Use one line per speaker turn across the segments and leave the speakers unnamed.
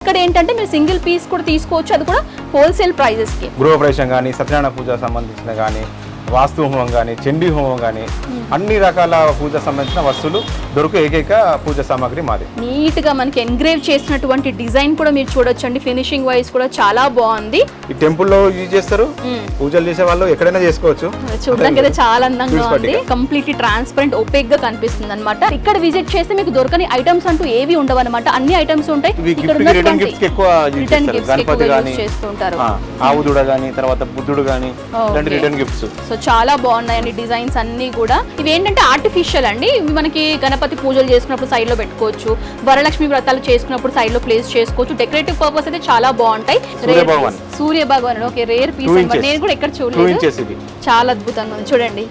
ఇక్కడ ఏంటంటే మీరు సింగిల్ పీస్ కూడా తీసుకోవచ్చు, అది కూడా హోల్సేల్ ప్రైజెస్ కి.
గృహప్రవేశం కానీ, సత్యనారాయణ పూజ సంబంధించిన కానీ, వాస్తు హోమం కానీ, చండీ హోమం కానీ అన్ని రకాల పూజ సంబంధించిన వస్తువులు దొరుకు ఏకైక పూజ సామాగ్రి మాది.
నీట్ గా మనకి ఎంగ్రేవ్ చేసినటువంటి డిజైన్ కూడా మీరు చూడొచ్చండి, ఫినిషింగ్ వైజ్ కూడా చాలా బాగుంది.
ఈ టెంపుల్ లో యూజ్ చేస్తారు, పూజలు చేసే వాళ్ళు ఎక్కడైనా చేసుకోవచ్చు.
చూడడానికి అయితే చాలా అందంగా ఉంది, కంప్లీట్లీ ట్రాన్స్పరెంట్ ఓపెక్ గా కనిపిస్తుంది అనమాట. ఇక్కడ విజిట్ చేస్తే మీకు దొరకని ఐటమ్స్ అంటూ ఏవి ఉండవు అనమాట, అన్ని ఐటమ్స్ ఉంటాయి.
చేస్తుంటారు ఆవు దూడ గానీ, తర్వాత బుద్ధుడు గానీ, రిటర్న్ గిఫ్ట్స్.
సో చాలా బాగున్నాయండి డిజైన్స్ అన్ని కూడా. ఇవి ఏంటంటే ఆర్టిఫిషియల్ అండి, ఇవి మనకి గణపతి పూజలు చేసుకున్నప్పుడు సైడ్ లో పెట్టుకోవచ్చు, వరలక్ష్మి వ్రతాలు చేసుకున్నప్పుడు సైడ్ లో ప్లేస్ చేసుకోవచ్చు. డెకరేటివ్ పర్పస్ అయితే చాలా బాగుంటాయి. సూర్య భగవాన్ ఓకే, రేర్ పీస్ అన్నమాట, నేను కూడా ఎక్కడ చూడలేదు, చాలా అద్భుతంగా ఉంది. చూడండి,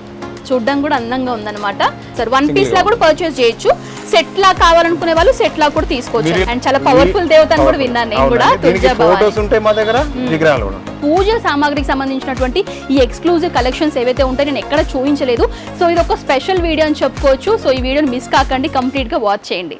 చూడడం కూడా అందంగా ఉందన్నమాట. సరే, వన్ పీస్ లా కూడా పర్చేస్ చేయొచ్చు, సెట్ లా కావాలనుకునే వాళ్ళు సెట్ లా కూడా తీసుకోవచ్చు. అండ్ చాలా పవర్ఫుల్ దేవత అని కూడా విన్నాను నేను కూడా. పూజ సామాగ్రికి సంబంధించినటువంటి ఈ ఎక్స్క్లూజివ్ కలెక్షన్స్ ఏవైతే ఉంటాయో నేను ఎక్కడ చూపించలేదు. సో ఇది ఒక స్పెషల్ వీడియో అని చెప్పుకోవచ్చు. సో ఈ వీడియోని మిస్ కాకండి, కంప్లీట్ గా వాచ్ చేయండి.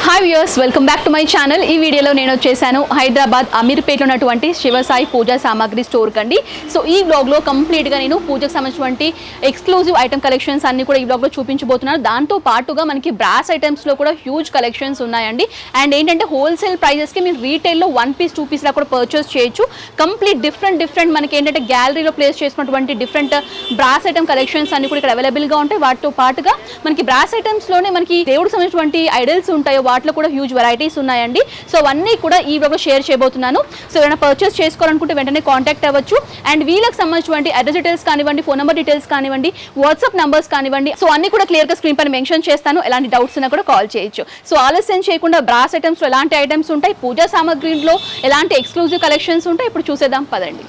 Hi viewers, welcome back to my channel. ఈ వీడియోలో నేను వచ్చేసాను హైదరాబాద్ అమీర్పేటలో ఉన్నటువంటి శివసాయి పూజా సామాగ్రి స్టోర్ కండి. సో ఈ బ్లాగ్లో కంప్లీట్గా నేను పూజకు సంబంధించినటువంటి ఎక్స్క్లూజివ్ ఐటమ్ కలెక్షన్స్ అన్ని కూడా ఈ బ్లాగ్లో చూపించబోతున్నాను. దాంతో పాటుగా మనకి బ్రాస్ ఐటమ్స్లో కూడా హ్యూజ్ కలెక్షన్స్ ఉన్నాయండి. అండ్ ఏంటంటే హోల్సేల్ ప్రైజెస్కి మీరు రీటైల్లో 1 పీస్ 2 పీస్లా కూడా పర్చేస్ చేయొచ్చు. కంప్లీట్ డిఫరెంట్ మనకి ఏంటంటే గ్యాలరీలో ప్లేస్ చేసుకున్నటువంటి డిఫరెంట్ బ్రాస్ ఐటమ్ కలెక్షన్స్ అన్ని కూడా ఇక్కడ అవైలబుల్గా ఉంటాయి. వాటితో పాటుగా మనకి బ్రాస్ ఐటమ్స్లోనే మనకి దేవుడికి సంబంధించినటువంటి ఐడల్స్ ఉంటాయో వాటిలో కూడా హ్యూజ్ వెరైటీస్ ఉన్నాయండి. సో అవన్నీ కూడా ఈ బ్లాగ్లో షేర్ చేయబోతున్నాను. సో ఏమైనా పర్చేస్ చేసుకోవాలనుకుంటే వెంటనే కాంటాక్ట్ అవ్వచ్చు. అండ్ వీళ్ళకి సంబంధించినటువంటి అడ్రస్ డీటెయిల్స్ కానివ్వండి, ఫోన్ నెంబర్ డీటెయిల్స్ కానివ్వండి, వాట్సాప్ నెంబర్స్ కానివ్వండి, సో అన్ని కూడా క్లియర్గా స్క్రీన్ పైన మెన్షన్ చేస్తాను. ఎలాంటి డౌట్స్ ఉన్నా కూడా కాల్ చేయొచ్చు. సో ఆలస్యం చేయకుండా బ్రాస్ ఐటమ్స్లో ఎలాంటి ఐటమ్స్ ఉంటాయి, పూజా సామాగ్రిలో ఎలాంటి ఎక్స్క్లూజివ్ కలెక్షన్స్ ఉంటాయి, ఇప్పుడు చూసేద్దాం పదండి.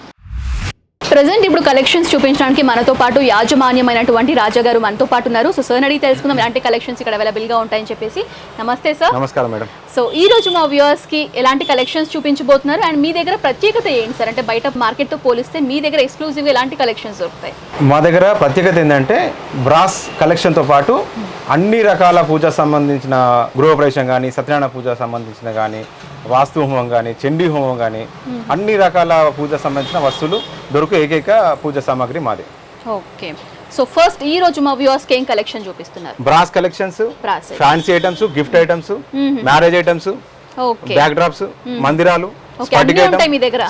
ప్రజెంట్ ఇప్పుడు కలెక్షన్స్ చూపించడానికి మనతో పాటు యాజమాన్యమైనటువంటి రాజా గారు మనతో పాటు ఉన్నారు. సో సార్ అడిగి తెలుసుకుందాం ఎలాంటి కలెక్షన్స్ ఇక్కడ అవైలబుల్ గా ఉంటాయని చెప్పేసి. నమస్తే సార్.
నమస్కారం మేడం.
సో ఈ రోజు మా వ్యూవర్స్ కి ఎలాంటి కలెక్షన్స్ చూపించబోతున్నారు అండ్ మీ దగ్గర ప్రత్యేకత ఏంటి సార్? అంటే బయట మార్కెట్ తో పోలిస్తే మీ దగ్గర ఎక్స్క్లూజివ్ ఎలాంటి కలెక్షన్స్ దొరుకుతాయి?
మా దగ్గర ప్రత్యేకత ఏంటంటే బ్రాస్ కలెక్షన్ తో పాటు అన్ని రకాల పూజ సంబంధించిన గృహప్రవేశం కానీ, సత్యనారాయణ పూజ సంబంధించిన కానీ, వాస్తు హోమం కానీ, చండీ హోమం కానీ అన్ని రకాల పూజ సంబంధించిన వస్తువులు దొరుకు ఏకైక పూజ సామాగ్రి మాది.
ఓకే, సో ఫస్ట్ ఈ రోజు మా వ్యూవర్స్ కి ఏం కలెక్షన్ చూపిస్తున్నారు?
Brass collections, fancy items, gift items, marriage items, back drops, మందిరాలు,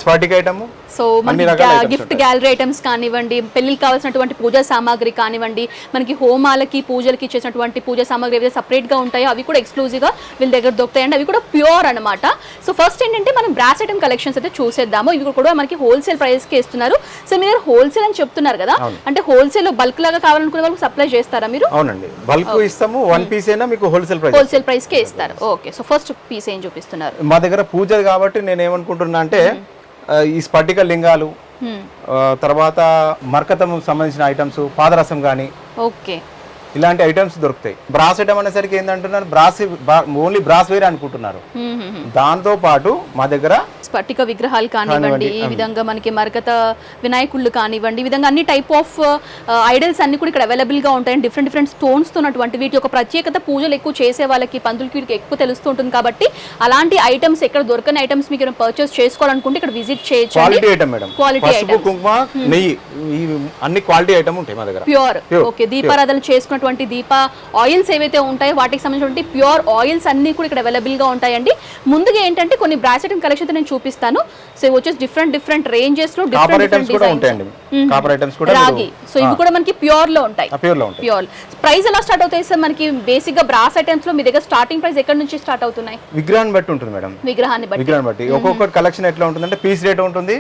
స్ఫటిక ఐటమ్.
సో మనకి గిఫ్ట్ గ్యాలరీ ఐటమ్స్ కానివ్వండి, పెళ్లికి కావాల్సినటువంటి పూజా సామాగ్రి కానివ్వండి, మనకి హోమాలకి పూజలకి ఇచ్చేసినటువంటి పూజా సామాగ్రి ఏవైతే సపరేట్ గా ఉంటాయో అవి కూడా ఎక్స్క్లూజివ్ గా వీళ్ళ దగ్గర దొరుకుతాయండి. అవి కూడా ప్యూర్ అనమాట. సో ఫస్ట్ ఏంటంటే మనం బ్రాస్ ఐటమ్ కలెక్షన్స్ అయితే చూసేద్దాము. ఇవి కూడా మనకి హోల్సేల్ ప్రైస్ కి ఇస్తున్నారు. సో మీరు హోల్సేల్ అని చెప్తున్నారు కదా, అంటే హోల్సేల్ లో బల్క్ లాగా కావాలనుకునే వాళ్ళకి సప్లై చేస్తారా మీరు?
అవునండి, బల్క్ ఇస్తాము. 1 పీస్ అయినా మీకు హోల్సేల్
ప్రైస్ కే ఇస్తారు. ఓకే, సో ఫస్ట్ పీస్ ఏం చూపిస్తున్నారు?
మా దగ్గర పూజ కాబట్టి నేను ఏమనుకుంటున్నా అంటే ఈ స్ఫటిక లింగాలు, తర్వాత మర్కతం సంబంధించిన ఐటమ్స్, పాదరసం కానీ ఇలాంటి ఐటమ్స్ దొరుకుతాయి. బ్రాస్ ఐటమ్ అనేసరికి ఏంటంటున్నారు, ఓన్లీ బ్రాస్ వేరే అనుకుంటున్నారు. దాంతో పాటు మా దగ్గర
స్ఫటిక విగ్రహాలు కానివ్వండి, ఈ విధంగా మనకి మరకత వినాయకుళ్ళు కానివ్వండి, ఈ విధంగా అన్ని టైప్ ఆఫ్ ఐడల్స్ అన్ని కూడా ఇక్కడ అవైలబుల్ గా ఉంటాయి. డిఫరెంట్ స్టోన్స్ తో ఉన్నటువంటి వీటి యొక్క ప్రత్యేకత పూజలు ఎక్కువ చేసే వాళ్ళకి, పంతులకి ఎక్కువ తెలుస్తూ ఉంటుంది కాబట్టి అలాంటి ఐటమ్స్ ఎక్కడ దొరకని ఐటమ్స్ మీకు పర్చేస్ చేసుకోవాలనుకుంటే ఇక్కడ విజిట్ చేయొచ్చు.
Quality item madam, quality item, కుంకుమ, నెయ్యి, అన్ని క్వాలిటీ ఐటమ్ ఉంటాయి మా దగ్గర.
ప్యూర్. ఓకే, దీపారాధన చేసుకున్నటువంటి దీప ఆయిల్స్ ఏవైతే ఉంటాయో వాటికి సంబంధించినటువంటి ప్యూర్ ఆయిల్స్ అన్ని కూడా ఇక్కడ అవైలబుల్ గా ఉంటాయండి. ముందుగా ఏంటంటే కొన్ని బ్రాస్ ఐటమ్ కలెక్షన్ నేను చూపిస్తాను. సో వచ్చేసి డిఫరెంట్ రేంజెస్ లో డిఫరెంట్ రాగి. సో ఇవి కూడా మనకి ప్యూర్ లో ఉంటాయి. ప్యూర్ ప్రైస్ ఎలా స్టార్ట్ అవుతాయి సార్? మనకి బేసిక్ గా బ్రాస్ ఐటమ్స్ లో మీ దగ్గర స్టార్టింగ్ ప్రైస్ ఎక్కడ నుంచి స్టార్ట్ అవుతున్నాయి?
విగ్రహాన్ని బట్టి ఉంటుంది మేడం.
విగ్రహాన్ని బట్టి
ఒక్కొక్క కలెక్షన్ ఎట్లా ఉంటుందంటే పీస్ రేట్ ఉంటుంది,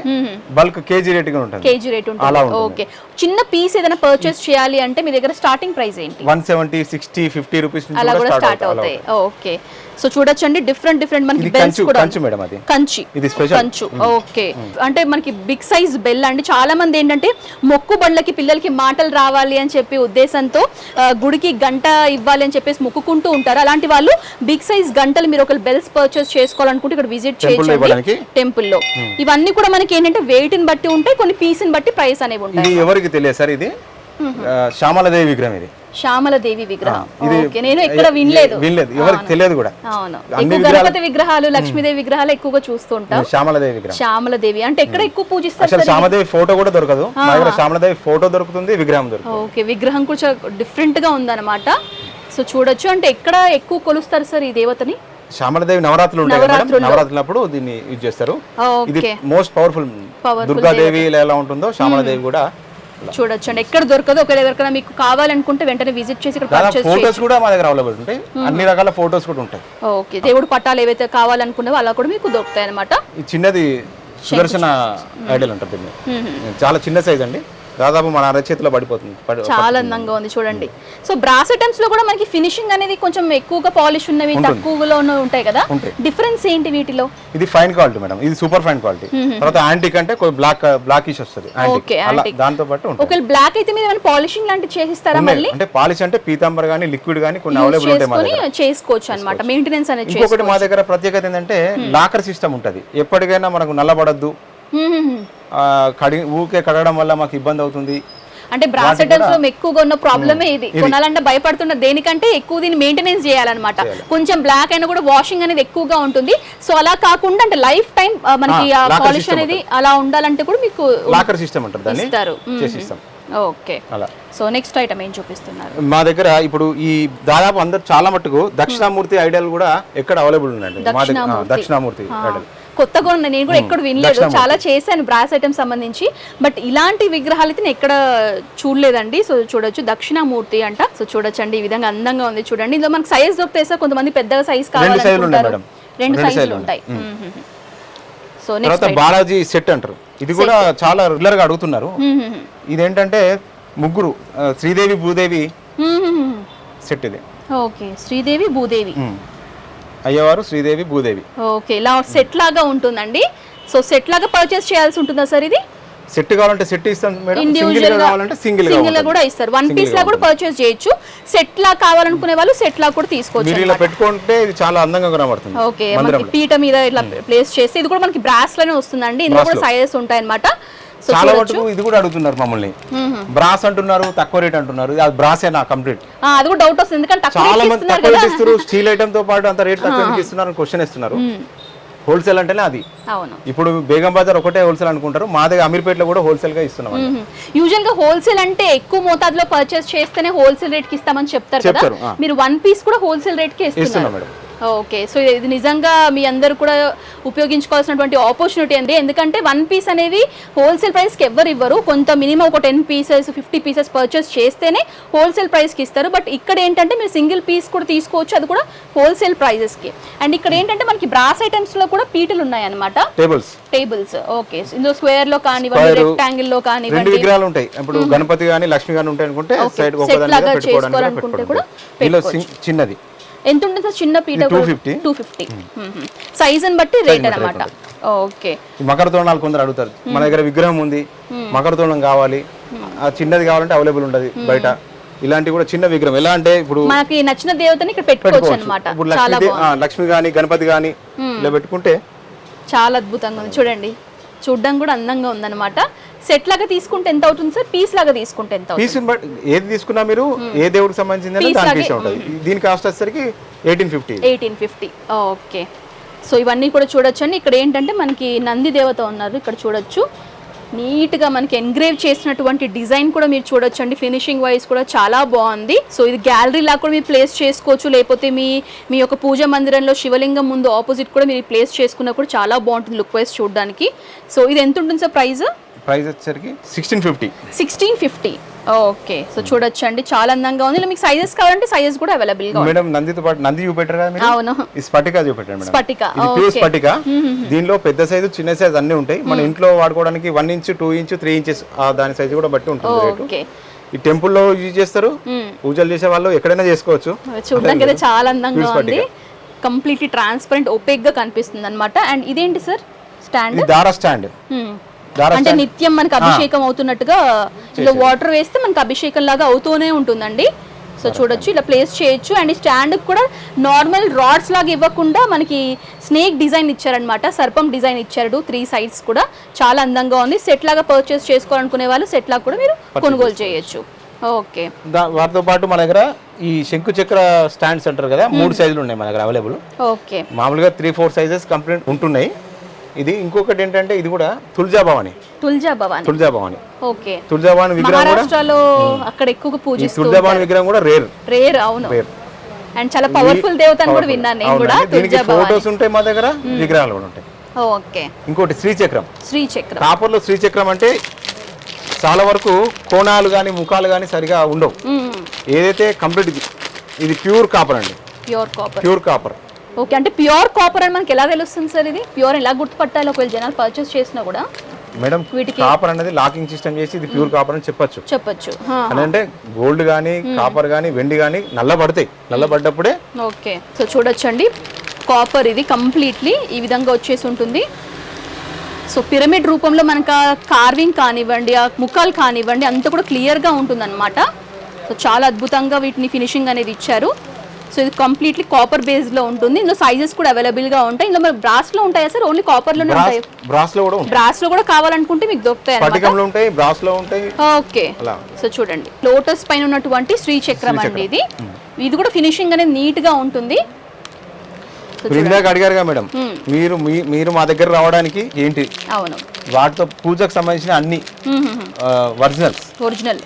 బల్క్ కేజీ రేట్ గా ఉంటుంది.
కేజీ రేట్ ఉంటుంది. ఓకే, చిన్న పీస్ ఏదైనా పర్చేస్ చేయాలి అంటే మీ దగ్గర స్టార్టింగ్ ప్రైస్ ఏంటి?
170, 60, 50 రూపీస్
అలా కూడా స్టార్ట్ అవుతాయి. ఓకే, సో చూడొచ్చండి డిఫరెంట్ మనకి బెల్స్ కూడా
కంచు మేడం, అది
కంచి, ఇది స్పెషల్ కంచు. ఓకే, అంటే మనకి బిగ్ సైజ్ బెల్ అండి. చాలా మంది ఏంటంటే మొక్కుబళ్ళకి పిల్లలకి మాటలు రావాలి అని చెప్పి ఉద్దేశంతో గుడికి గంట ఇవ్వాలి అని చెప్పేసి మొక్కుకుంటూ ఉంటారు. అలాంటి వాళ్ళు బిగ్ సైజ్ గంటలు మీరు ఒక బెల్స్ పర్చేస్ చేసుకోవాలనుకుంటే ఇక్కడ విజిట్ చేయొచ్చు టెంపుల్ లో. ఇవన్నీ కూడా మనకి ఏంటంటే వెయిట్ ని బట్టి ఉంటాయి, కొన్ని పీస్ ని బట్టి ప్రైస్ అనేవి ఉంటాయి.
ఎవరికి తెలియదు సార్, ఇది శ్యామలదేవి విగ్రహం ఇది.
శ్యామలదేవి విగ్రహం.
ఇది
ఓకే, నేను ఎక్కడ వినలేదు,
ఎవరికి తెలియదు కూడా.
అవును, ఎక్కువ గణపతి విగ్రహాలు, లక్ష్మీదేవి విగ్రహాలు ఎక్కువగా చూస్తుంటాం.
శ్యామలదేవి విగ్రహం,
శ్యామలదేవి అంటే ఎక్కడ ఎక్కువ పూజిస్తారు?
అసలు శ్యామలదేవి ఫోటో కూడా దొరకదు మా దగ్గర. శ్యామలదేవి ఫోటో దొరుకుతుంది, విగ్రహం దొరుకుతుంది.
ఓకే, విగ్రహం కూడా చాలా డిఫరెంట్ గా ఉందన్నమాట. సో చూడొచ్చు. అంటే ఎక్కడ ఎక్కువ కొలుస్తారు సార్ ఈ దేవతని?
శ్యామలదేవి నవరాత్రులు ఉంటాయి మేడం, నవరాత్రులప్పుడు దీన్ని యూజ్ చేస్తారు. ఇది మోస్ట్ పవర్ఫుల్. దుర్గాదేవి ఎలా ఉంటుందో శ్యామలదేవి కూడా
చూడొచ్చు. అండి ఎక్కడ దొరకదు. ఒకవేళ ఎవరికైనా మీకు కావాలనుకుంటే వెంటనే విజిట్ చేసి ఇక్కడ పర్చేస్ చేయొచ్చు.
ఫోటోస్ కూడా మా దగ్గర అవైలబుల్ ఉంటాయి, అన్ని రకాల ఫోటోస్ కూడా ఉంటాయి.
ఓకే, దేవుడు పటాలు ఏవైతే కావాలనుకున్నావో అలా కూడా మీకు దొరుకుతాయి అన్నమాట.
ఈ చిన్నది సుదర్శన ఐడల్ ఉంటుంది, చాలా చిన్న సైజ్ అండి, దాదాపు మన అరచేతిలో పడిపోతుంది.
చాలా అందంగా ఉంది చూడండి. సో బ్రాస్ ఐటమ్స్ లో కూడా మనకి ఫినిషింగ్ అనేది కొంచెం ఎక్కువగా పాలిష్ ఉన్నవి, తక్కువలో ఉంటాయి కదా, డిఫరెన్స్ ఏంటి వీటిలో?
ఇది ఫైన్ క్వాలిటీ మేడం, ఇది సూపర్ ఫైన్ క్వాలిటీ. తర్వాత యాంటిక్ అంటే బ్లాకిష్ వస్తుంది, దాంతో పాటు
ఒకవేళ బ్లాక్ అయితే మీరు పాలిషింగ్ లాంటివి చేసిస్తారా మళ్ళీ?
అంటే పాలిష్ అంటే పీతాంబర్ గానీ లిక్విడ్ గానీ కొన్ని అవైలబుల్ ఉంటాయి మా దగ్గర,
చేసుకోవచ్చు అన్నమాట. మెయింటెనెన్స్ అనేది
ఇంకొకటి మా దగ్గర ప్రత్యేకత ఏంటంటే లాకర్ సిస్టమ్ ఉంటది. ఎప్పటికైనా మనకు నల్లబడద్దు, ఊకే కడగడం వల్ల మాకు ఇబ్బంది అవుతుంది.
అంటే బ్రాస్ ఐటమ్స్ లో ఎక్కువగా ఉన్న ప్రాబ్లమే ఇది. కొనాలంటే భయపడుతున్న దేనికంటే ఎక్కువ దీన్ని మెయింటెనెన్స్ చేయాలన్నమాట. కొంచెం బ్లాక్ అయినా కూడా వాషింగ్ అనేది ఎక్కువగా ఉంటుంది. సో అలా కాకుండా అంటే లైఫ్ టైం మనకి పాలిష్ అనేది అలా ఉండాలంటే కూడా మీకు
లాకర్ సిస్టమ్ అంటారు దాన్ని, చేసిస్తాం.
ఓకే, సో నెక్స్ట్ ఐటమ్ ఏం చూపిస్తున్నారు
మా దగ్గర? ఇప్పుడు ఈ దాదాపు అందరు చాలా మట్టుకు దక్షిణామూర్తి ఐడల్ కూడా ఎక్కడ అవైలబుల్ ఉందండి మా దగ్గర. దక్షిణామూర్తి ఐడల్
కొత్తగా ఉన్నాయి, నేను కూడా ఎక్కడ వినలేదు. చాలా చేశాను బ్రాస్ ఐటమ్స్ సంబంధించి, బట్ ఇలాంటి విగ్రహాలు అయితే నేను ఎక్కడ చూడలేదండి. సో చూడొచ్చు, దక్షిణామూర్తి అంట. సో చూడొచ్చు అండి, ఈ విధంగా అందంగా ఉంది చూడండి. ఇందులో మనకు సైజ్ దొరుకుతాయి సార్, కొంతమంది పెద్దగా సైజ్ కావాలనుకుంటారు, 2 సైజులు ఉంటాయి. సో నెక్స్ట్
బాలాజీ సెట్ అంటారు, ఇది కూడా చాలా రెగ్యులర్ గా అడుగుతున్నారు. ఇదేంటంటే ముగ్గురు శ్రీదేవి భూదేవి సెట్ ఇది.
ఓకే, శ్రీదేవి భూదేవి,
అయ్యవారు శ్రీదేవి భూదేవి.
ఓకే, ఇలా సెట్ లాగా ఉంటుందండి. సో సెట్ లాగా పర్చేస్ చేయాల్సి ఉంటుందా సార్ ఇది?
సెట్ కావాలంటే సెట్ ఇస్తాం మేడం, సింగిల్ గా కావాలంటే సింగిల్ గా కూడా
ఇస్తారు. 1 పీస్ లా కూడా పర్చేస్ చేయొచ్చు. సెట్ లా కావాలనుకునే వాళ్ళు సెట్ లా కూడా తీసుకోవచ్చు.
మీరు ఇలా పెట్టుకుంటే ఇది చాలా అందంగా కనబడుతుంది.
ఓకే, మనకి పీట మీద ఇట్లా ప్లేస్ చేస్తే ఇది కూడా మనకి బ్రాస్ లోనే వస్తుందండి. ఇందులో కూడా సైజెస్ ఉంటాయి అన్నమాట.
చాలా మటుకు ఇది కూడా అడుగుతున్నారు మమ్మల్ని, బ్రాస్ అంటున్నారు, తక్కువ రేట్ అంటున్నారు. అది బ్రాసేనా కంప్లీట్?
అది కూడా డౌట్ వస్తుంది, ఎందుకంటే
చాలా మంది తక్కువ రేట్ ఇస్తారు, స్టీల్ ఐటమ్ తో పాటు అంత రేట్ తక్కువ ఇస్తున్నారు అని క్వశ్చన్ ఇస్తున్నారు. హోల్సేల్ అంటేనే అది. ఇప్పుడు బేగం బజార్ ఒకటే హోల్సేల్ అనుకుంటారు, మా దగ్గర అమీర్పేటలో కూడా హోల్సేల్ గా ఇస్తున్నాం.
యూజువల్ గా హోల్సేల్ అంటే ఎక్కువ మోతాదులో పర్చేస్ చేస్తేనే హోల్సేల్ రేట్ కి ఇస్తామని చెప్తారు కదా, మీరు 1 పీస్ కూడా హోల్సేల్ రేట్ కి ఇస్తున్నారు మేడం. ఓకే, సో ఇది నిజంగా మీ అందరూ కూడా ఉపయోగించుకోవాల్సినటువంటి ఆపర్చునిటీ అండి. ఎందుకంటే 1 పీస్ అనేది హోల్సేల్ ప్రైస్కి ఎవరు ఇవ్వరు. కొంత మినిమం ఒక 10 పీసెస్ 50 పీసెస్ పర్చేస్ చేస్తేనే హోల్సేల్ ప్రైస్కి ఇస్తారు. బట్ ఇక్కడ ఏంటంటే మీరు సింగిల్ పీస్ కూడా తీసుకోవచ్చు, అది కూడా హోల్సేల్ ప్రైజెస్కి. అండ్ ఇక్కడ ఏంటంటే మనకి బ్రాస్ ఐటమ్స్లో కూడా పీటలు ఉన్నాయి అన్నమాట, టేబుల్స్. ఓకే, ఇందులో స్క్వేర్ లో కానివ్వండి, రెక్టాంగిల్ లో కానివ్వండి,
విగ్రహాలు ఉంటాయి. ఇప్పుడు గణపతి గానీ లక్ష్మి గానీ ఉంటాయి అనుకుంటే
చేసుకోవాలనుకుంటే కూడా
చిన్నది
ఎంత ఉంటుంది సార్? చిన్న పీట 250. సైజ్ అని బట్టి రేట్ అన్నమాట. ఓకే,
మకర తోరణాలు కొందరు అడుగుతారు, మన దగ్గర విగ్రహం ఉంది, మకర తోరణం కావాలి, చిన్నది కావాలంటే అవైలబుల్ ఉండదు బయట. ఇలాంటి కూడా చిన్న విగ్రహం ఎలా అంటే ఇప్పుడు
మనకి నచ్చిన దేవతని ఇక్కడ పెట్టుకోవచ్చు అన్నమాట.
లక్ష్మి గానీ గణపతి గానీ ఇలా పెట్టుకుంటే
చాలా అద్భుతంగా ఉంది చూడండి. చూడడం కూడా అందంగా ఉందన్నమాట. సెట్ లాగా తీసుకుంటే ఎంత అవుతుంది సార్? పీస్ లాగా తీసుకుంటే ఎంత అవుతుంది?
పీస్ బట్ ఏది తీసుకున్నా మీరు ఏ దేవుడికి సంబంధించింది దాని పీస్ ఉంటుంది. దీని కాస్ట్ వచ్చేసరికి 1850.
ఓకే, సో ఇవన్నీ కూడా చూడొచ్చు అండి. ఇక్కడ ఏంటంటే మనకి నంది దేవత ఉన్నారు, ఇక్కడ చూడొచ్చు. నీట్గా మనకి ఎన్గ్రేవ్ చేసినటువంటి డిజైన్ కూడా మీరు చూడొచ్చు అండి. ఫినిషింగ్ వైజ్ కూడా చాలా బాగుంది. సో ఇది గ్యాలరీ లాగా కూడా మీరు ప్లేస్ చేసుకోవచ్చు, లేకపోతే మీ యొక్క పూజ మందిరంలో శివలింగం ముందు ఆపోజిట్ కూడా మీరు ప్లేస్ చేసుకున్నా కూడా చాలా బాగుంటుంది లుక్ వైజ్ చూడడానికి. సో ఇది ఎంత ఉంటుంది సార్ ప్రైస్
వచ్చేసరికి 1650.
ఓకే, సో చూడొచ్చు అండి, చాలా అందంగా ఉంది. ఇలా మీకు సైజెస్ కావాలంటే సైజెస్ కూడా అవైలబుల్ గా
మేడం. నందితో పాటు నంది చూపెట్టారు కదా మీరు?
అవును,
ఈ స్ఫటిక చూపెట్టారు మేడం.
స్ఫటిక
దీనిలో పెద్ద సైజు చిన్న సైజు అన్ని ఉంటాయి. మన ఇంట్లో వాడుకోవడానికి 1 ఇంచ్ 2 ఇంచ్ 3 ఇంచెస్ దాని సైజు కూడా బట్టి ఉంటుంది. ఈ టెంపుల్ లో యూజ్ చేస్తారు, పూజలు చేసే వాళ్ళు ఎక్కడైనా చేసుకోవచ్చు.
చూడడానికి అయితే చాలా అందంగా ఉంది, కంప్లీట్లీ ట్రాన్స్పరెంట్ ఓపెక్ గా కనిపిస్తుంది అన్నమాట. అండ్ ఇదేంటి సార్? స్టాండ్,
దారా స్టాండ్.
అంటే నిత్యం మనకి అభిషేకం అవుతున్నట్టుగా ఇలా వాటర్ వేస్తే మనకి అభిషేకం లాగా అవుతూనే ఉంటుందండి. సో చూడొచ్చు, ఇలా ప్లేస్ చేయొచ్చు. అండ్ ఈ స్టాండ్ కూడా నార్మల్ రాడ్స్ లాగా ఇవ్వకుండా మనకి స్నేక్ డిజైన్ ఇచ్చారనమాట, సర్పం డిజైన్ ఇచ్చారు 3 సైడ్స్ కూడా. చాలా అందంగా ఉంది. సెట్ లాగా పర్చేస్ చేసుకోవాలనుకునే వాళ్ళు సెట్ లాగా కూడా మీరు కొనుగోలు చేయొచ్చు. ఓకే.
వాటితో పాటు మన దగ్గర ఈ శంకు చక్ర స్టాండ్స్ అంటారు కదా, 3 సైజులు ఉన్నాయి మన దగ్గర అవైలబుల్.
ఓకే.
మామూలుగా 3-4 సైజెస్ కంప్లీట్ ఉంటున్నాయి. ఇది ఇంకొకటి ఏంటంటే ఇది కూడా తుల్జా భవాని.
ఓకే.
తుల్జా భవాని విగ్రహం కూడా
మహారాష్ట్రలో అక్కడ ఎక్కువగా పూజిస్తారు.
తుల్జా భవాని విగ్రహం కూడా రేర్.
అవును. అండ్ చాలా పవర్ఫుల్ దేవత అని కూడా విన్నాను నేను కూడా.
దీనికి ఫోటోస్ ఉంటాయి మా దగ్గర, విగ్రహాలు కూడా ఉంటాయి.
ఓకే.
ఇంకోటి శ్రీచక్రం. కాపర్ లో శ్రీచక్రం అంటే చాలా వరకు కోణాలు కానీ ముఖాలు కానీ సరిగా ఉండవు. ఏదైతే కంప్లీట్ ఇది ప్యూర్ కాపర్ అండి. Pure copper.
ఓకే. అంటే ప్యూర్ కాపర్ అని మనకి ఎలా తెలుస్తుంది సార్? ఇది ప్యూర్ ఎలా గుర్తుపట్టాలి ఒకవేళ జనాలు పర్చేస్ చేసినా కూడా?
మేడం కాపర్ అనేది లాకింగ్ సిస్టమ్ చేసి ఇది ప్యూర్ కాపర్ అని చెప్పొచ్చు. అంటే గోల్డ్ గానీ కాపర్ గానీ వెండి గానీ నల్లబడ్డప్పుడే.
ఓకే. సో చూడొచ్చండి, కాపర్ ఇది కంప్లీట్లీ ఈ విధంగా వచ్చేసి ఉంటుంది. సో పిరమిడ్ రూపంలో మనకు కార్వింగ్ కానివ్వండి, ఆ ముఖాలు కానివ్వండి అంతా కూడా క్లియర్గా ఉంటుందన్నమాట. సో చాలా అద్భుతంగా వీటిని ఫినిషింగ్ అనేది ఇచ్చారు. సో ఇది కంప్లీట్లీ కాపర్ బేస్లో ఉంటుంది. ఇందులో సైజెస్ కూడా అవైలబుల్గా ఉంటాయి. ఇందులో మరి బ్రాస్లో ఉంటాయా సార్? ఓన్లీ కాపర్లోనే ఉంటాయి? బ్రాస్లో కూడా కావాలనుకుంటే మీకు దొరుకుతాయి అన్నమాట. ఓకే. సో చూడండి, లోటస్ పైన ఉన్నటువంటి శ్రీచక్రం అండి ఇది. ఇది కూడా ఫినిషింగ్ అనేది నీట్గా ఉంటుంది.
అడిగారుగా మేడం, మీరు మా దగ్గర రావడానికి ఏంటి?
అవును,
వాటితో పూజకు సంబంధించిన అన్ని
ఒరిజినల్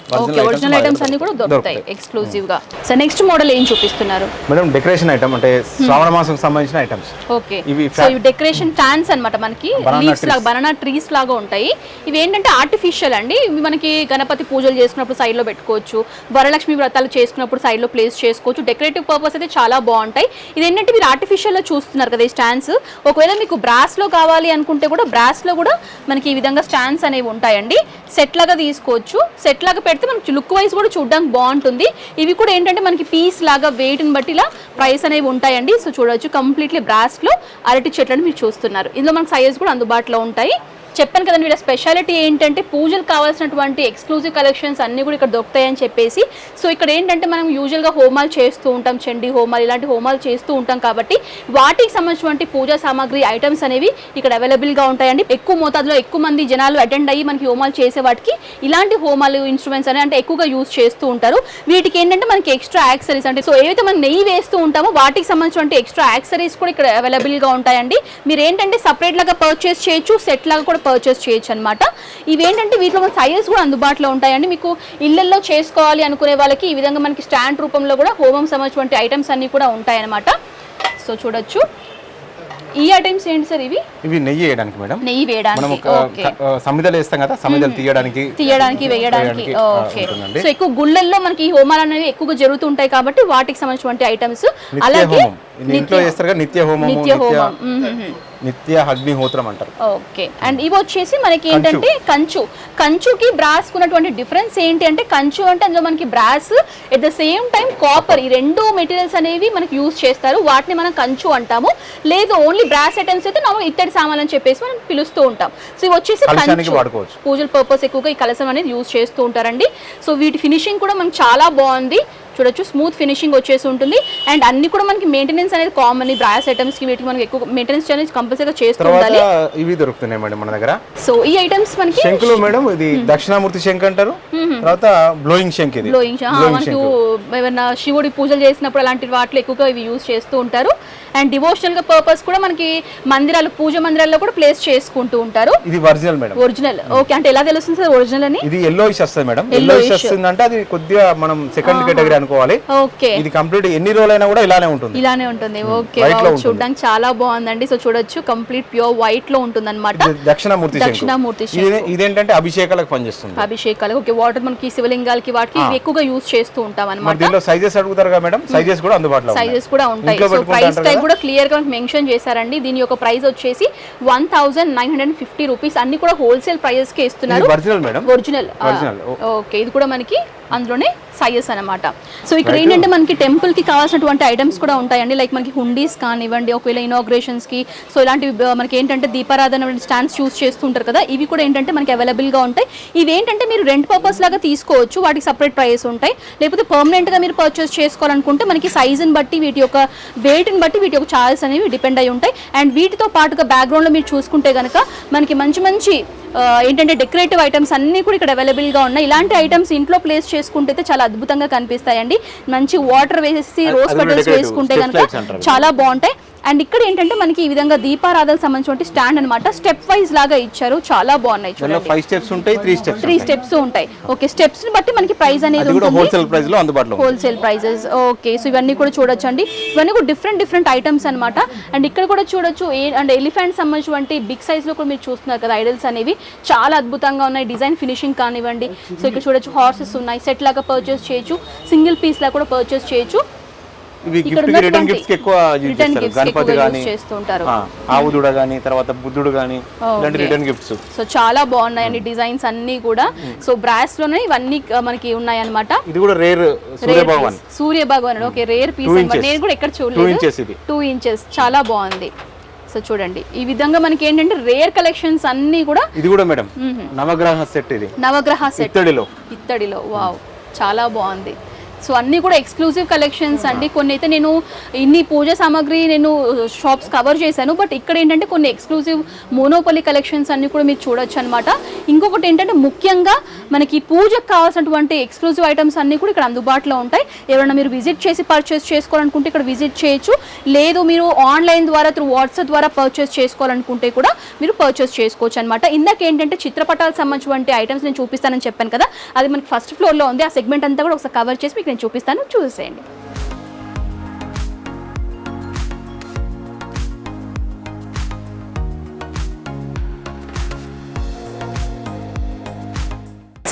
ఐటమ్స్ అన్ని కూడా దొరుకుతాయి ఎక్స్క్లూజివ్ గా. సో నెక్స్ట్ మోడల్ ఏం చూపిస్తున్నారు
మేడం? డెకరేషన్ ఐటమ్ అంటే శ్రావణ మాసం సంబంధించిన ఐటమ్స్.
ఓకే. సో ఇవి డెకరేషన్ ఫ్యాన్స్ అన్నమాట. మనకి లీవ్స్ లాగా, బనానా ట్రీస్ లాగా ఉంటాయి. ఇవి ఏంటంటే ఆర్టిఫిషియల్ అండి. ఇవి మనకి గణపతి పూజలు చేసుకున్నప్పుడు సైడ్ లో పెట్టుకోవచ్చు, వరలక్ష్మి వ్రతాలు చేసుకున్నప్పుడు సైడ్ లో ప్లేస్ చేసుకోవచ్చు. డెకరేటివ్ పర్పస్ అయితే చాలా బాగుంటాయి. ఇది ఏంటంటే మీరు ఆర్టిఫిషియల్ లో చూస్తున్నారు కదా ఈ స్టాండ్స్. ఒకవేళ మీకు బ్రాస్ లో కావాలి అనుకుంటే కూడా బ్రాస్ లో కూడా మనకి ఈ విధంగా స్టాండ్స్ అనేవి ఉంటాయండి. సెట్ లాగా తీసుకోవచ్చు. సెట్ లాగా పెడితే మనకి లుక్ వైజ్ కూడా చూడడానికి బాగుంటుంది. ఇవి కూడా ఏంటంటే మనకి పీస్ లాగా వెయిట్ని బట్టి ఇలా ప్రైస్ అనేవి ఉంటాయండి. సో చూడవచ్చు, కంప్లీట్లీ బ్రాస్ లో అరటి చెట్లను మీరు చూస్తున్నారు. ఇందులో మనకి సైజ్ కూడా అందుబాటులో ఉంటాయి. చెప్పాను కదండి, వీళ్ళ స్పెషాలిటీ ఏంటంటే పూజలు కావాల్సినటువంటి ఎక్స్క్లూజివ్ కలెక్షన్స్ అన్నీ కూడా ఇక్కడ దొరుకుతాయని చెప్పేసి. సో ఇక్కడ ఏంటంటే మనం యూజువల్గా హోమాలు చేస్తూ ఉంటాం, చండీ హోమాలు ఇలాంటి హోమాలు చేస్తూ ఉంటాం కాబట్టి వాటికి సంబంధించినటువంటి పూజా సామాగ్రి ఐటమ్స్ అనేవి ఇక్కడ అవైలబుల్గా ఉంటాయండి. ఎక్కువ మోతాదులో ఎక్కువ మంది జనాలు అటెండ్ అయ్యి మనకి హోమాలు చేసే వాటికి ఇలాంటి హోమాలు ఇన్స్ట్రుమెంట్స్ అనేవి అంటే ఎక్కువగా యూజ్ చేస్తూ ఉంటారు. వీటికి ఏంటంటే మనకి ఎక్స్ట్రా యాక్సరీస్ అంటే సో ఏవైతే మనం నెయ్యి వేస్తూ ఉంటామో వాటికి సంబంధించినటువంటి ఎక్స్ట్రా యాక్సరీస్ కూడా ఇక్కడ అవైలబుల్గా ఉంటాయండి. మీరు ఏంటంటే సపరేట్ లాగా పర్చేస్ చేయొచ్చు, సెట్ లాగా కూడా పర్చేస్ చేయొచ్చు అనమాట. ఇవేంటంటే వీటిలో సైజెస్ కూడా అందుబాటులో ఉంటాయండి. మీకు ఇళ్లల్లో చేసుకోవాలి అనుకునే వాళ్ళకి ఈ విధంగా మనకి స్టాండ్ రూపంలో కూడా హోమం సంబంధించిన ఐటమ్స్ అన్ని కూడా ఉంటాయన్నమాట. సో చూడొచ్చు, ఈ ఐటమ్స్ ఏంటి సార్? ఇవి
నెయ్యి వేయడానికి మేడం.
నెయ్యి వేయడానికి,
సమిదలు వేస్తాం కదా, సమిదలు తీయడానికి
వేయడానికి. ఓకే. సో ఎక్కువ గుళ్ళల్లో మనకి ఈ హోమాలు అనేవి ఎక్కువగా జరుగుతుంటాయి కాబట్టి వాటికి సంబంధించిన ఐటమ్స్. అలాగే
ఇంట్లో చేస్తారు కదా నిత్య హోమం, నిత్య అగ్నిహోత్రం అంటారు.
ఓకే. అండ్ ఇవి వచ్చేసి మనకి ఏంటంటే కంచుకి బ్రాస్ ఉన్నటువంటి డిఫరెన్స్ ఏంటి అంటే, కంచు అంటే అందులో మనకి brass at the same time copper, ఈ రెండు మెటీరియల్స్ అనేవి మనకి యూజ్ చేస్తారు. వాటిని మనం కంచు అంటాము. లేదు ఓన్లీ బ్రాస్ ఐటమ్స్ అయితే నార్మల్ ఇత్తడి సామాన్లు అని చెప్పేసి మనం పిలుస్తూ ఉంటాం. సో ఇవి వచ్చేసి కంచు, పూజల పర్పస్ ఎక్కువగా ఈ కలసం అనేది యూజ్ చేస్తూ ఉంటారండి. సో వీటి ఫినిషింగ్ కూడా మనకి చాలా బాగుంది. చూడొచ్చు, స్మూత్ ఫినిషింగ్ వచ్చేసి ఉంటుంది. అండ్ అన్ని కూడా మనకి మెయింటెనెన్స్ అనేది కామన్. బ్రాస్ ఐటమ్స్ కి వీటికి మనకి ఎక్కువ మెయింటెనెన్స్ అనేది కంపల్సరీగా చేస్తూ ఉండాలి.
ఇవి దొరుకుతున్నాయి మేడం మన దగ్గర.
సో ఈ ఐటమ్స్ మనకి
శంకులు మేడం, ఇది దక్షిణామూర్తి శంఖ అంటారు. తర్వాత బ్లోయింగ్ శంఖ. ఇది
బ్లోయింగ్ మనకి ఏమైనా శివుడి పూజలు చేసినప్పుడు అలాంటి వాటిలో ఎక్కువగా ఇవి యూజ్ చేస్తూ ఉంటారు. అండ్ డివోషనల్ గా పర్పస్ కూడా మనకి మందిరాలు, పూజ మందిరాల్లో కూడా ప్లేస్ చేసుకుంటూ ఉంటారు.
ఇది ఒరిజినల్ మేడం.
ఒరిజినల్. ఓకే. అంటే ఎలా తెలుస్తుంది సార్ ఒరిజినల్ అని?
ఇది ఎల్లోయిష్ వస్తుంది మేడం. ఎల్లోయిష్ వస్తుంది అంటే అది కొద్దిగా మనం సెకండ్ కేటగిరీ అనుకోవాలి.
ఓకే.
ఇది కంప్లీట్ ఎన్ని రోజులైనా కూడా ఇలానే ఉంటుంది.
ఓకే. చూడడానికి చాలా బాగుందండి. సో చూడొచ్చు, కంప్లీట్ ప్యూర్ వైట్ లో ఉంటుంది అనమాట.
దక్షిణామూర్తి ఇదేంటంటే అభిషేకాలకు పనిచేస్తుంది.
అభిషేకాలకు. ఓకే. వాటర్ మనకి శివలింగాలకి వాటికి ఎక్కువగా యూజ్ చేస్తూ ఉంటాం అనమాట.
దీనిలో సైజెస్ అడుగుతారు కదా మేడం, సైజెస్ కూడా అందుబాటులో
ఉంటాయి. సో ప్రైస్ ట్యాగ్ కూడా క్లియర్ గా మెన్షన్ చేశారండి. దీని యొక్క ప్రైస్ వచ్చేసి 1950 రూపీస్. అన్ని కూడా హోల్సేల్ ప్రైజెస్ కి ఇస్తున్నారు. ఒరిజినల్. ఓకే. ఇది కూడా మనకి అందులోనే సైజెస్ అనమాట. సో ఇక్కడ ఏంటంటే మనకి టెంపుల్ కి కావాల్సినటువంటి ఐటమ్స్ కూడా ఉంటాయండి. లైక్ మనకి హుండీస్ కానివ్వండి, ఒకవేళ ఇనాగ్రేషన్స్ కి సో ఇలాంటివి మనకి ఏంటంటే దీపారాధన స్టాండ్స్ యూస్ చేస్తుంటారు కదా, ఇవి కూడా ఏంటంటే మనకి అవైలబుల్ గా ఉంటాయి. ఇవి ఏంటంటే మీరు రెంట్ పర్పస్ లాగా తీసుకోవచ్చు, వాటికి సపరేట్ ప్రైస్ ఉంటాయి. లేకపోతే పర్మనెంట్ గా మీరు పర్చేస్ చేసుకోవాలనుకుంటే మనకి సైజుని బట్టి, వీటి యొక్క వెయిట్ని బట్టి వీటి యొక్క చార్జెస్ అనేవి డిపెండ్ అయి ఉంటాయి. అండ్ వీటితో పాటుగా బ్యాక్గ్రౌండ్ లో మీరు చూసుకుంటే కనుక మనకి మంచి ఏంటంటే డెకరేటివ్ ఐటమ్స్ అన్ని కూడా ఇక్కడ అవైలబుల్ గా ఉన్నాయి. ఇలాంటి ఐటమ్స్ ఇంట్లో ప్లేస్ చేసుకుంటే అయితే చాలా అద్భుతంగా కనిపిస్తాయండి. మంచి వాటర్ వేసేసి రోజ్
అది కూడా
పెటల్స్
decorative,
వేసుకుంటే
step
కనుక
lights అంటారు.
చాలా బాగుంటాయి. అండ్ ఇక్కడ ఏంటంటే మనకి ఈ విధంగా దీపారాధనకు సంబంధించిన స్టాండ్ అన్నమాట, స్టెప్ వైజ్ లాగా ఇచ్చారు, చాలా బాగున్నాయి
దానిలో
చూడండి.
5 స్టెప్స్ ఉంటాయి, 3 స్టెప్స్
3 స్టెప్స్ ఉంటాయి. ఓకే, స్టెప్స్ ని బట్టి మనకి ప్రైస్ అనేది
అది కూడా
ఉంటుంది.
హోల్సేల్ ప్రైస్ లో అందుబాటులో ఉంది.
Wholesale prices. ఓకే, సో ఇవన్నీ కూడా చూడొచ్చండి. ఇవన్నీ కూడా డిఫరెంట్ ఐటమ్స్ అన్నమాట. అండ్ ఇక్కడ కూడా చూడొచ్చు అండ్ ఎలిఫెంట్ సంబంధించినటువంటి బిగ్ సైజ్ లో కూడా మీరు చూస్తున్నారు కదా ఐడల్స్ అనేవి చాలా అద్భుతంగా ఉన్నాయి. డిజైన్ ఫినిషింగ్ కానివ్వండి. సో ఇక్కడ చూడొచ్చు హార్సెస్ ఉన్నాయి, సెట్ లాగా పర్చేస్ చేయొచ్చు, సింగిల్ పీస్ లాగా కూడా పర్చేస్ చేయొచ్చు.
ఇవి గిఫ్ట్ కి రిటర్న్ గిఫ్ట్స్ కి ఎక్కువ యూజ్ చేస్తారు. గణపతి గాని
చేస్తుంటారు,
ఆవుదుడ గాని తర్వాత బుద్ధుడు గాని ఇలాంటి రిటర్న్ గిఫ్ట్స్.
సో చాలా బాగున్నాయండి డిజైన్స్ అన్ని కూడా. సో బ్రాస్ లోనే ఇవన్నీ మనకి ఉన్నాయి అన్నమాట.
ఇది కూడా రేర్
సూర్య భగవాన్. ఓకే, రేర్ పీస్ అన్నమాట. నేను కూడా ఎక్కడ చూడలేదు.
2 ఇంచెస్ ఇది.
2 ఇంచెస్ చాలా బాగుంది. సో చూడండి ఈ విధంగా మనకి ఏంటంటే రేర్ కలెక్షన్స్ అన్ని కూడా.
ఇది కూడా మేడం నవగ్రహ సెట్, ఇది
నవగ్రహ సెట్
ఇత్తడిలో.
వావ్, చాలా బాగుంది. సో అన్నీ కూడా ఎక్స్క్లూజివ్ కలెక్షన్స్ అండి. కొన్ని అయితే నేను ఇన్ని పూజ సామాగ్రి నేను షాప్స్ కవర్ చేశాను, బట్ ఇక్కడ ఏంటంటే కొన్ని ఎక్స్క్లూజివ్ మోనోపలి కలెక్షన్స్ అన్ని కూడా మీరు చూడొచ్చు అనమాట. ఇంకొకటి ఏంటంటే ముఖ్యంగా మనకి పూజకు కావాల్సినటువంటి ఎక్స్క్లూజివ్ ఐటమ్స్ అన్నీ కూడా ఇక్కడ అందుబాటులో ఉంటాయి. ఎవరైనా మీరు విజిట్ చేసి పర్చేస్ చేసుకోవాలనుకుంటే ఇక్కడ విజిట్ చేయొచ్చు, లేదు మీరు ఆన్లైన్ ద్వారా త్రూ వాట్సాప్ ద్వారా పర్చేస్ చేసుకోవాలనుకుంటే కూడా మీరు పర్చేస్ చేసుకోవచ్చు అనమాట. ఇందాక ఏంటంటే చిత్రపటాలకు సంబంధించినటువంటి ఐటమ్స్ నేను చూపిస్తానని చెప్పాను కదా, అది మనకి ఫస్ట్ ఫ్లోర్లో ఉంది. ఆ సెగ్మెంట్ అంతా కూడా ఒకసారి కవర్ చేసి మీకు నేను చూపిస్తాను, చూసేయండి.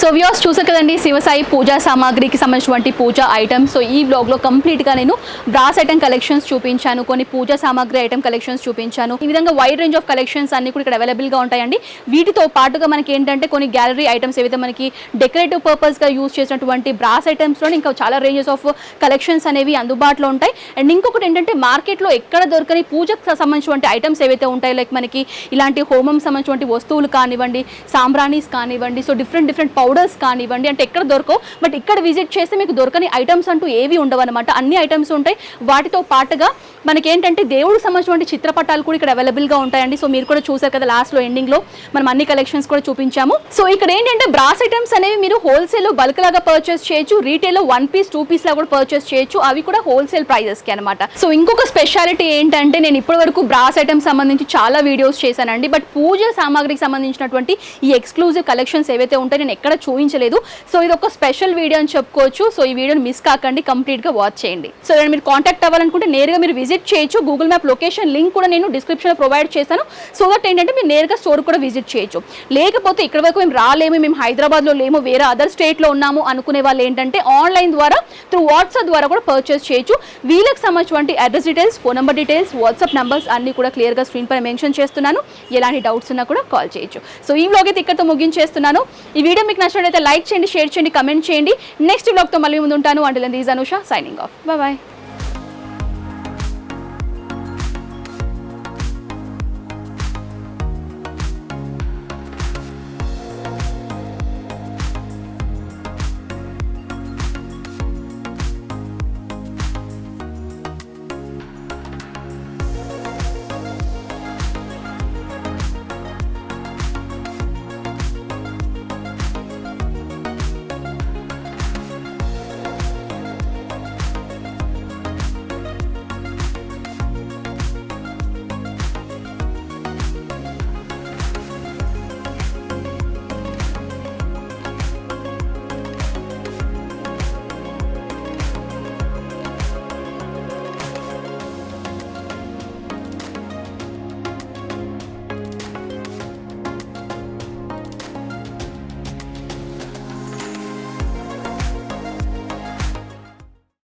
సో వ్యూవర్స్ చూసారు కదండి శివసాయి పూజా సామాగ్రికి సంబంధించినటువంటి పూజా ఐటమ్స్. సో ఈ బ్లాగ్లో కంప్లీట్గా నేను బ్రాస్ ఐటమ్ కలెక్షన్స్ చూపించాను, కొన్ని పూజా సామాగ్రి ఐటమ్ కలెక్షన్స్ చూపించాను. ఈ విధంగా వైడ్ రేంజ్ ఆఫ్ కలెక్షన్స్ అన్ని కూడా ఇక్కడ అవైలబుల్గా ఉంటాయండి. వీటితో పాటుగా మనకి ఏంటంటే కొన్ని గ్యాలరీ ఐటమ్స్ ఏవైతే మనకి డెకరేటివ్ పర్పస్గా యూజ్ చేసినటువంటి బ్రాస్ ఐటమ్స్లో ఇంకా చాలా రేంజెస్ ఆఫ్ కలెక్షన్స్ అనేవి అందుబాటులో ఉంటాయి. అండ్ ఇంకొకటి ఏంటంటే మార్కెట్లో ఎక్కడ దొరకని పూజకు సంబంధించినటువంటి ఐటమ్స్ ఏవైతే ఉంటాయో, లైక్ మనకి ఇలాంటి హోమం సంబంధించినటువంటి వస్తువులు కానివ్వండి, సాంబ్రాణీస్ కానివ్వండి, సో డిఫరెంట్ పౌడర్స్ కానివ్వండి, అంటే ఎక్కడ దొరకవు, బట్ ఇక్కడ విజిట్ చేస్తే మీకు దొరకని ఐటమ్స్ అంటూ ఏవి ఉండవు అనమాట. అన్ని ఐటమ్స్ ఉంటాయి. వాటితో పాటుగా మనకి ఏంటంటే దేవుడికి సంబంధించిన చిత్రపటాలు కూడా ఇక్కడ అవైలబుల్గా ఉంటాయండి. సో మీరు కూడా చూసారు కదా లాస్ట్లో ఎండింగ్లో మనం అన్ని కలెక్షన్స్ కూడా చూపించాము. సో ఇక్కడ ఏంటంటే బ్రాస్ ఐటమ్స్ అనేవి మీరు హోల్సేల్ బల్క్ లాగా పర్చేస్ చేయొచ్చు, రీటైల్లో 1 పీస్ 2 పీస్ లాగా కూడా పర్చేస్ చేయొచ్చు, అవి కూడా హోల్సేల్ ప్రైజెస్కి అనమాట. సో ఇంకొక స్పెషాలిటీ ఏంటంటే నేను ఇప్పటి వరకు బ్రాస్ ఐటమ్స్ సంబంధించి చాలా వీడియోస్ చేశానండి, బట్ పూజ సామాగ్రికి సంబంధించినటువంటి ఈ ఎక్స్క్లూజివ్ కలెక్షన్స్ ఏవైతే ఉంటాయో నేను ఎక్కడ చూపించలేదు. సో ఇది ఒక స్పెషల్ వీడియో అని చెప్పుకోవచ్చు. సో ఈ వీడియోని మిస్ కాకండి, కంప్లీట్గా వాచ్ చేయండి. సో నేను మీరు కాంటాక్ట్ అవ్వాలనుకుంటే నేరుగా మీరు విజిట్ చేయొచ్చు. గూగుల్ మ్యాప్ లొకేషన్ లింక్ కూడా నేను డిస్క్రిప్షన్లో ప్రొవైడ్ చేస్తాను. సో దట్ ఏంటంటే మీరు నేరుగా స్టోర్ కూడా విజిట్ చేయొచ్చు. లేకపోతే ఇక్కడ వరకు మేము రాలేము, మేము హైదరాబాద్లో లేము, వేరే అదర్ స్టేట్లో ఉన్నాము అనుకునే వాళ్ళు ఏంటంటే ఆన్లైన్ ద్వారా త్రూ వాట్సాప్ ద్వారా కూడా పర్చేస్ చేయొచ్చు. వీళ్ళకి సంబంధించిన address details, phone number details, WhatsApp numbers అన్ని కూడా క్లియర్గా స్క్రీన్ పై మెన్షన్ చేస్తున్నాను. ఎలాంటి డౌట్స్ ఉన్నా కూడా కాల్ చేయొచ్చు. సో ఈ వ్లాగ్ అయితే ఇక్కడతో ముగించేస్తున్నాను. ఈ వీడియో మీకు నచ్చినట్లయితే లైక్ చేయండి, షేర్ చేయండి, కమెంట్ చేయండి. నెక్స్ట్ వ్లాగ్తో మళ్ళీ ముందు ఉంటాను. Until then this Anusha signing off. Bye.